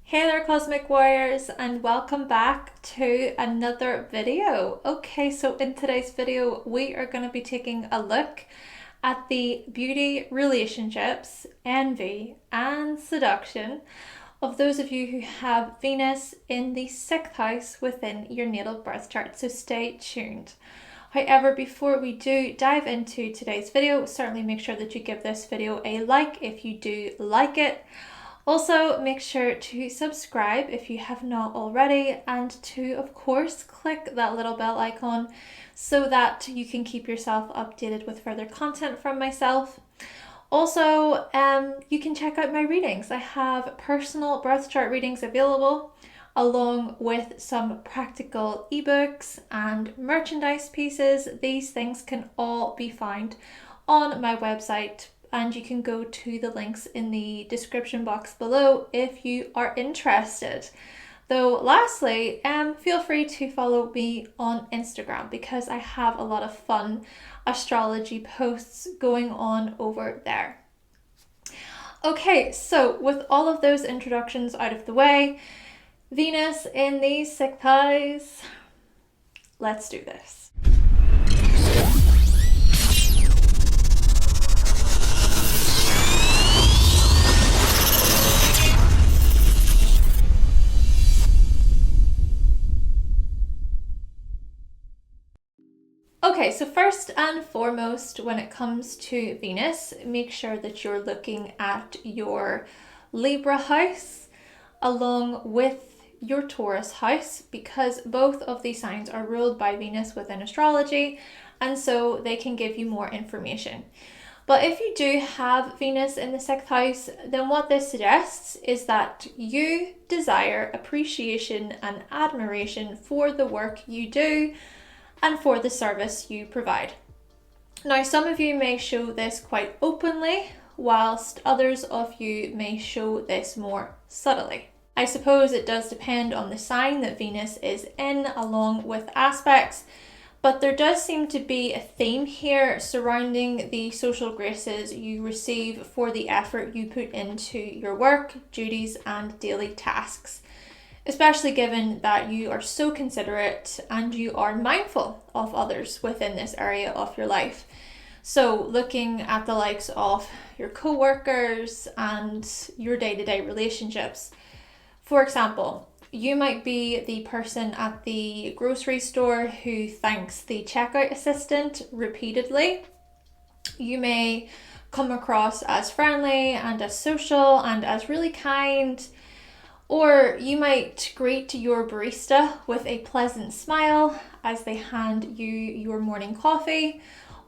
Hey there Cosmic Warriors, and welcome back to another video. Okay, so in today's video we are going to be taking a look at the beauty, relationships, envy and seduction of those of you who have Venus in the 6th house within your natal birth chart, so stay tuned. However, before we do dive into today's video, certainly make sure that you give this video a like if you do like it. Also, make sure to subscribe if you have not already, and to, of course, click that little bell icon so that you can keep yourself updated with further content from myself. Also, you can check out my readings. I have personal birth chart readings available, along with some practical ebooks and merchandise pieces. These things can all be found on my website, and you can go to the links in the description box below if you are interested. Though lastly, feel free to follow me on Instagram because I have a lot of fun astrology posts going on over there. Okay, so with all of those introductions out of the way, Venus in the 6th house, let's do this. Okay, so first and foremost, when it comes to Venus, make sure that you're looking at your Libra house along with your Taurus house, because both of these signs are ruled by Venus within astrology, and so they can give you more information. But if you do have Venus in the 6th house, then what this suggests is that you desire appreciation and admiration for the work you do and for the service you provide. Now, some of you may show this quite openly, whilst others of you may show this more subtly. I suppose it does depend on the sign that Venus is in, along with aspects, but there does seem to be a theme here surrounding the social graces you receive for the effort you put into your work, duties, and daily tasks, especially given that you are so considerate and you are mindful of others within this area of your life. So looking at the likes of your co-workers and your day-to-day relationships. For example, you might be the person at the grocery store who thanks the checkout assistant repeatedly. You may come across as friendly and as social and as really kind. Or you might greet your barista with a pleasant smile as they hand you your morning coffee.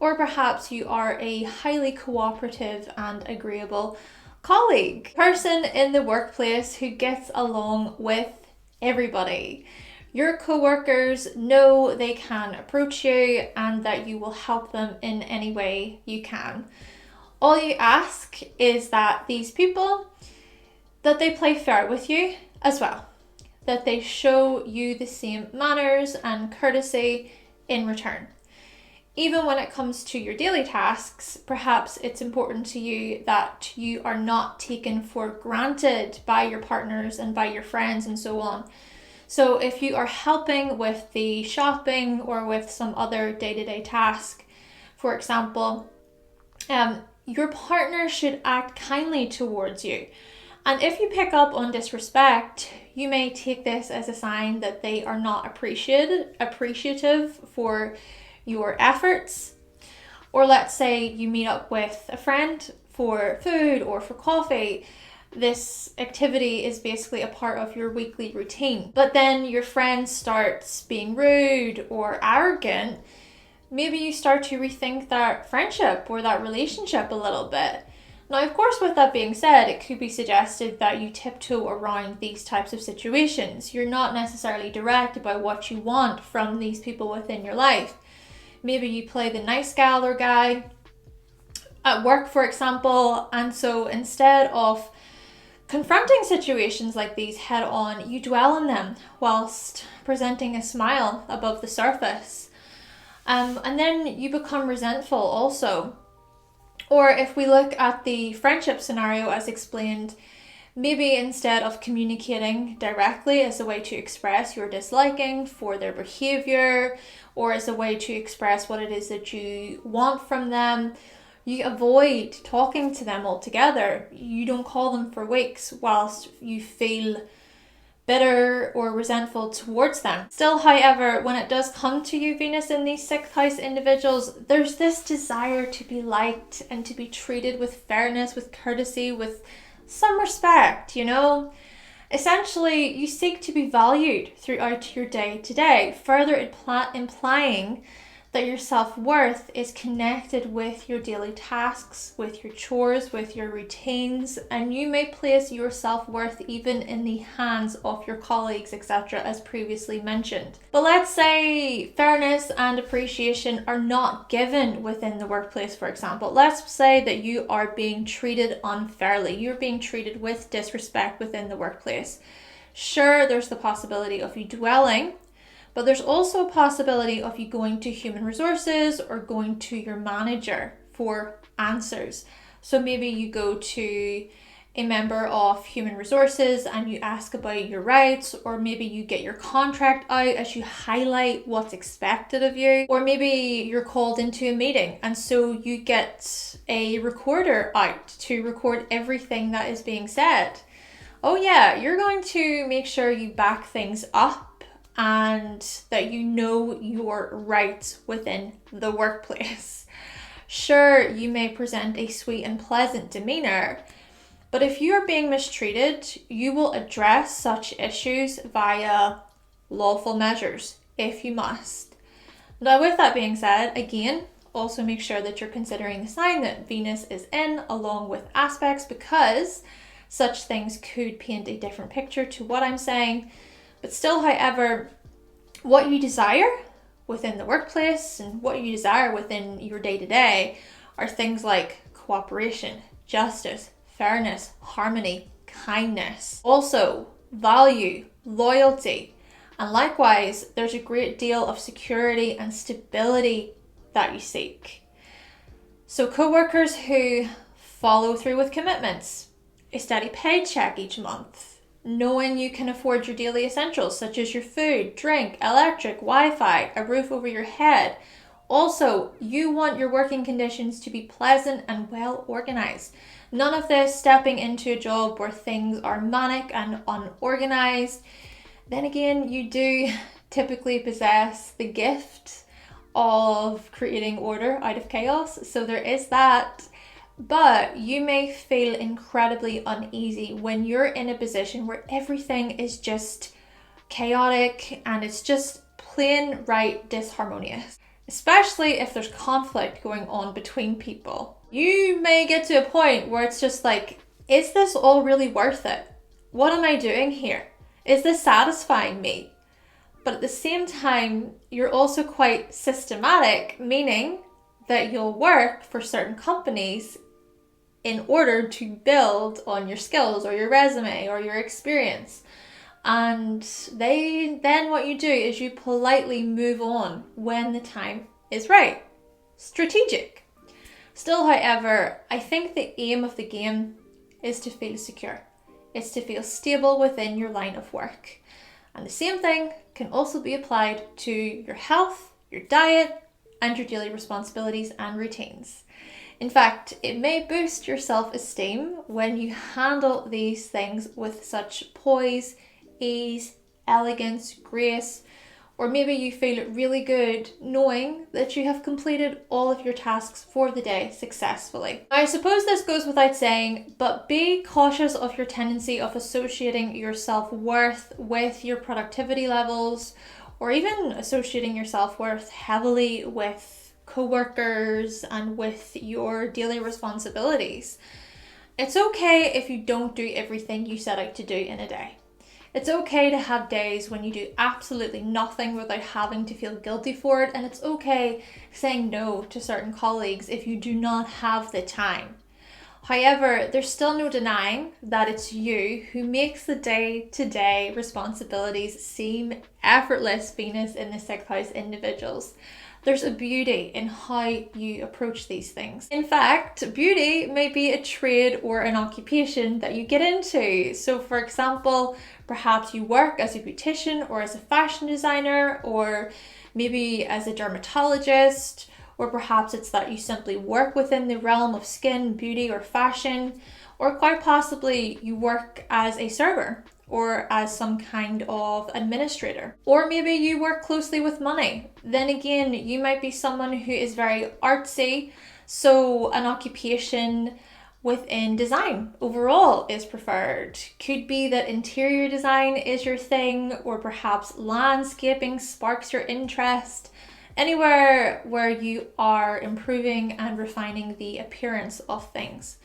Or perhaps you are a highly cooperative and agreeable colleague, person in the workplace who gets along with everybody. Your co-workers know they can approach you and that you will help them in any way you can. All you ask is that these people, that they play fair with you as well, that they show you the same manners and courtesy in return. Even when it comes to your daily tasks, perhaps it's important to you that you are not taken for granted by your partners and by your friends and so on. So if you are helping with the shopping or with some other day-to-day task, for example, your partner should act kindly towards you. And if you pick up on disrespect, you may take this as a sign that they are not appreciative for your efforts. Or let's say you meet up with a friend for food or for coffee. This activity is basically a part of your weekly routine. But then your friend starts being rude or arrogant. Maybe you start to rethink that friendship or that relationship a little bit. Now, of course, with that being said, it could be suggested that you tiptoe around these types of situations. You're not necessarily direct about what you want from these people within your life. Maybe you play the nice gal or guy at work, for example, and so instead of confronting situations like these head on, you dwell on them whilst presenting a smile above the surface. And then you become resentful also. Or if we look at the friendship scenario as explained, Maybe instead of communicating directly as a way to express your disliking for their behavior or as a way to express what it is that you want from them, you avoid talking to them altogether. You don't call them for weeks whilst you feel bitter or resentful towards them. Still, however, when it does come to you, Venus in these 6th house individuals, there's this desire to be liked and to be treated with fairness, with courtesy, with some respect, Essentially, you seek to be valued throughout your day to day, further implying that your self-worth is connected with your daily tasks, with your chores, with your routines, and you may place your self-worth even in the hands of your colleagues, etc., as previously mentioned. But let's say fairness and appreciation are not given within the workplace, for example. Let's say that you are being treated unfairly. You're being treated with disrespect within the workplace. Sure, there's the possibility of you dwelling, but there's also a possibility of you going to human resources or going to your manager for answers. So maybe you go to a member of human resources and you ask about your rights, or maybe you get your contract out as you highlight what's expected of you, or maybe you're called into a meeting and so you get a recorder out to record everything that is being said. Oh yeah, you're going to make sure you back things up and that you know your rights within the workplace. Sure, you may present a sweet and pleasant demeanor, but if you are being mistreated, you will address such issues via lawful measures, if you must. Now, with that being said, again, also make sure that you're considering the sign that Venus is in along with aspects, because such things could paint a different picture to what I'm saying. But still, however, what you desire within the workplace and what you desire within your day-to-day are things like cooperation, justice, fairness, harmony, kindness. Also, value, loyalty, and likewise, there's a great deal of security and stability that you seek. So co-workers who follow through with commitments, a steady paycheck each month, knowing you can afford your daily essentials such as your food, drink, electric, Wi-Fi, a roof over your head. Also, you want your working conditions to be pleasant and well organized. None of this stepping into a job where things are manic and unorganized. Then again, you do typically possess the gift of creating order out of chaos, so there is that. But you may feel incredibly uneasy when you're in a position where everything is just chaotic and it's just plain right disharmonious, especially if there's conflict going on between people. You may get to a point where it's just like, is this all really worth it? What am I doing here? Is this satisfying me? But at the same time, you're also quite systematic, meaning that you'll work for certain companies in order to build on your skills or your resume or your experience. And then what you do is you politely move on when the time is right. Strategic. Still, however, I think the aim of the game is to feel secure. It's to feel stable within your line of work. And the same thing can also be applied to your health, your diet, and your daily responsibilities and routines. In fact, it may boost your self-esteem when you handle these things with such poise, ease, elegance, grace, or maybe you feel really good knowing that you have completed all of your tasks for the day successfully. I suppose this goes without saying, but be cautious of your tendency of associating your self-worth with your productivity levels, or even associating your self-worth heavily with co-workers and with your daily responsibilities. It's okay if you don't do everything you set out to do in a day. It's okay to have days when you do absolutely nothing without having to feel guilty for it, and it's okay saying no to certain colleagues if you do not have the time. However, there's still no denying that it's you who makes the day-to-day responsibilities seem effortless, Venus in the 6th house individuals. There's a beauty in how you approach these things. In fact, beauty may be a trade or an occupation that you get into. So for example, perhaps you work as a beautician or as a fashion designer, or maybe as a dermatologist, or perhaps it's that you simply work within the realm of skin, beauty, or fashion, or quite possibly you work as a server or as some kind of administrator. Or maybe you work closely with money. Then again, you might be someone who is very artsy, so an occupation within design overall is preferred. Could be that interior design is your thing, or perhaps landscaping sparks your interest. Anywhere where you are improving and refining the appearance of things.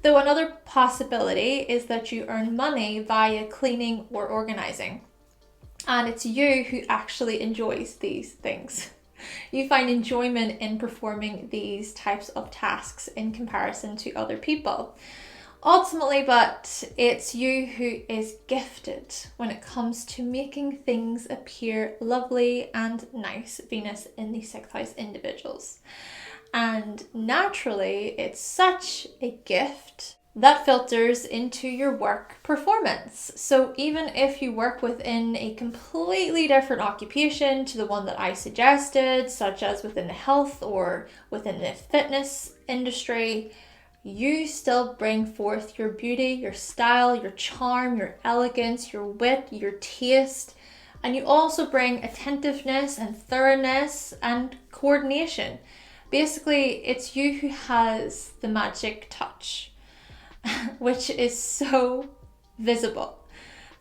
Though another possibility is that you earn money via cleaning or organizing. And it's you who actually enjoys these things. You find enjoyment in performing these types of tasks in comparison to other people. Ultimately, but it's you who is gifted when it comes to making things appear lovely and nice, Venus in the 6th house individuals. And naturally, it's such a gift that filters into your work performance. So even if you work within a completely different occupation to the one that I suggested, such as within the health or within the fitness industry, you still bring forth your beauty, your style, your charm, your elegance, your wit, your taste, and you also bring attentiveness and thoroughness and coordination. Basically, it's you who has the magic touch, which is so visible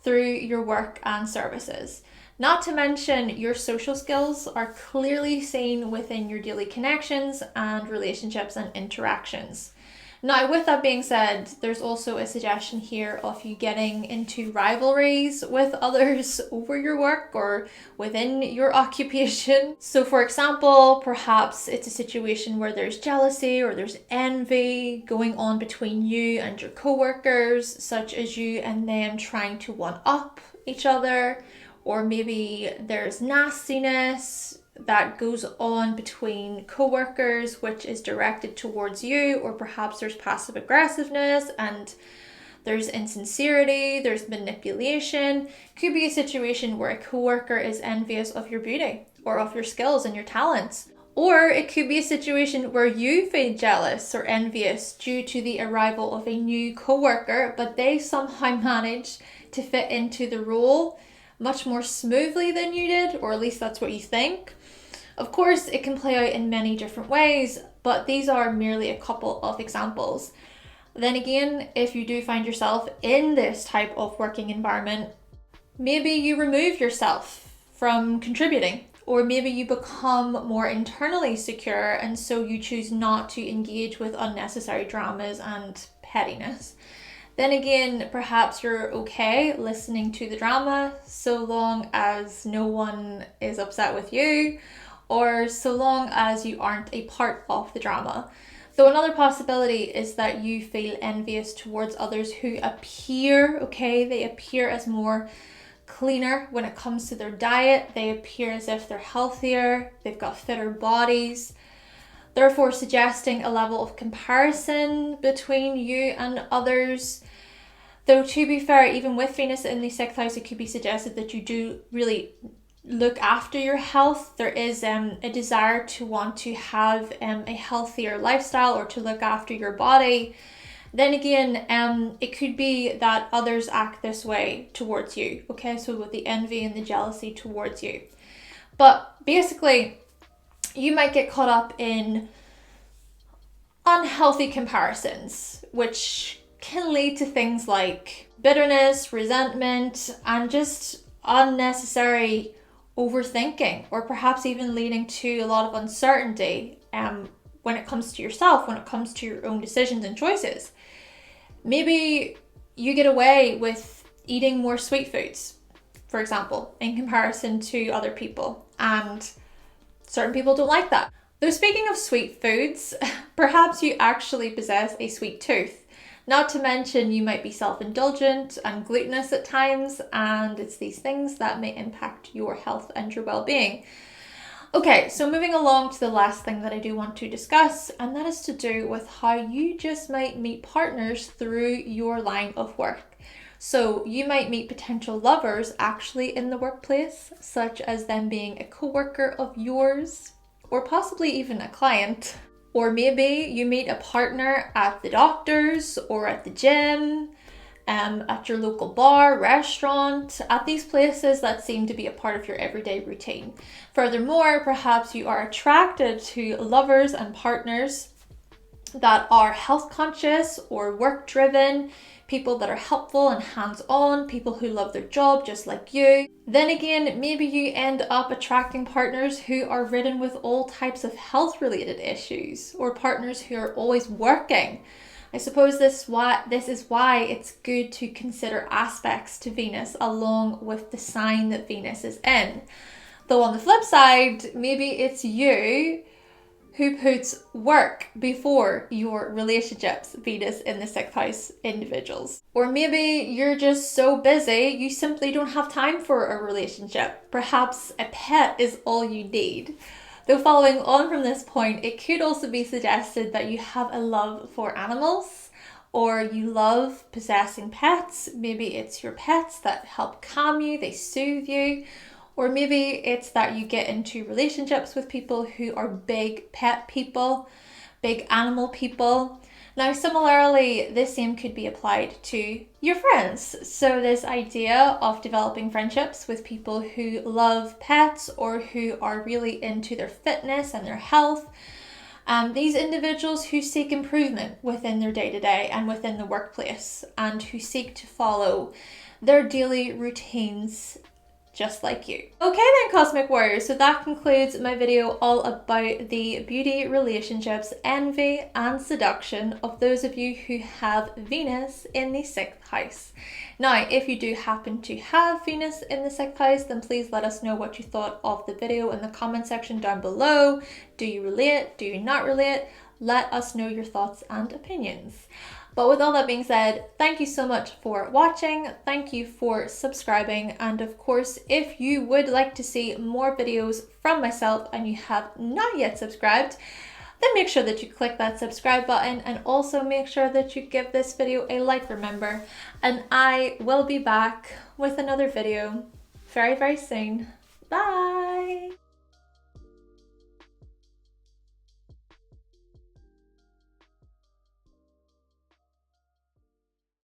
through your work and services. Not to mention, your social skills are clearly seen within your daily connections and relationships and interactions. Now, with that being said, there's also a suggestion here of you getting into rivalries with others over your work or within your occupation. So for example, perhaps it's a situation where there's jealousy or there's envy going on between you and your co-workers, such as you and them trying to one-up each other, or maybe there's nastiness that goes on between co-workers which is directed towards you, or perhaps there's passive aggressiveness and there's insincerity, there's manipulation. Could be a situation where a co-worker is envious of your beauty or of your skills and your talents. Or it could be a situation where you feel jealous or envious due to the arrival of a new co-worker, but they somehow managed to fit into the role much more smoothly than you did, or at least that's what you think. Of course, it can play out in many different ways, but these are merely a couple of examples. Then again, if you do find yourself in this type of working environment, maybe you remove yourself from contributing, or maybe you become more internally secure and so you choose not to engage with unnecessary dramas and pettiness. Then again, perhaps you're okay listening to the drama so long as no one is upset with you, or so long as you aren't a part of the drama. Though another possibility is that you feel envious towards others who appear, they appear as more cleaner when it comes to their diet, they appear as if they're healthier, they've got fitter bodies, therefore suggesting a level of comparison between you and others. Though to be fair, even with Venus in the 6th house, it could be suggested that you do really look after your health. There is a desire to want to have a healthier lifestyle or to look after your body. Then again, it could be that others act this way towards you, so with the envy and the jealousy towards you. But basically, you might get caught up in unhealthy comparisons, which can lead to things like bitterness, resentment, and just unnecessary overthinking, or perhaps even leading to a lot of uncertainty when it comes to yourself, when it comes to your own decisions and choices. Maybe you get away with eating more sweet foods, for example, in comparison to other people, and certain people don't like that. Though speaking of sweet foods, perhaps you actually possess a sweet tooth. Not to mention you might be self-indulgent and glutinous at times, and it's these things that may impact your health and your well-being. Okay, so moving along to the last thing that I do want to discuss, and that is to do with how you just might meet partners through your line of work. So you might meet potential lovers actually in the workplace, such as them being a coworker of yours, or possibly even a client. Or maybe you meet a partner at the doctor's or at the gym, at your local bar, restaurant, at these places that seem to be a part of your everyday routine. Furthermore, perhaps you are attracted to lovers and partners that are health conscious or work driven, people that are helpful and hands-on, people who love their job just like you. Then again, maybe you end up attracting partners who are ridden with all types of health related issues, or partners who are always working. I suppose this is why it's good to consider aspects to Venus along with the sign that Venus is in. Though on the flip side, maybe it's you who puts work before your relationships, Venus in the 6th house individuals. Or maybe you're just so busy, you simply don't have time for a relationship. Perhaps a pet is all you need. Though following on from this point, it could also be suggested that you have a love for animals, or you love possessing pets. Maybe it's your pets that help calm you, they soothe you. Or maybe it's that you get into relationships with people who are big pet people, big animal people. Now, similarly, the same could be applied to your friends. So this idea of developing friendships with people who love pets or who are really into their fitness and their health. These individuals who seek improvement within their day-to-day and within the workplace, and who seek to follow their daily routines just like you. Okay then, Cosmic Warriors, so that concludes my video all about the beauty, relationships, envy and seduction of those of you who have Venus in the 6th house. Now, if you do happen to have Venus in the 6th house, then please let us know what you thought of the video in the comment section down below. Do you relate? Do you not relate? Let us know your thoughts and opinions. But with all that being said, thank you so much for watching, thank you for subscribing, and of course, if you would like to see more videos from myself and you have not yet subscribed, then make sure that you click that subscribe button, and also make sure that you give this video a like, remember, and I will be back with another video very, very soon. Bye!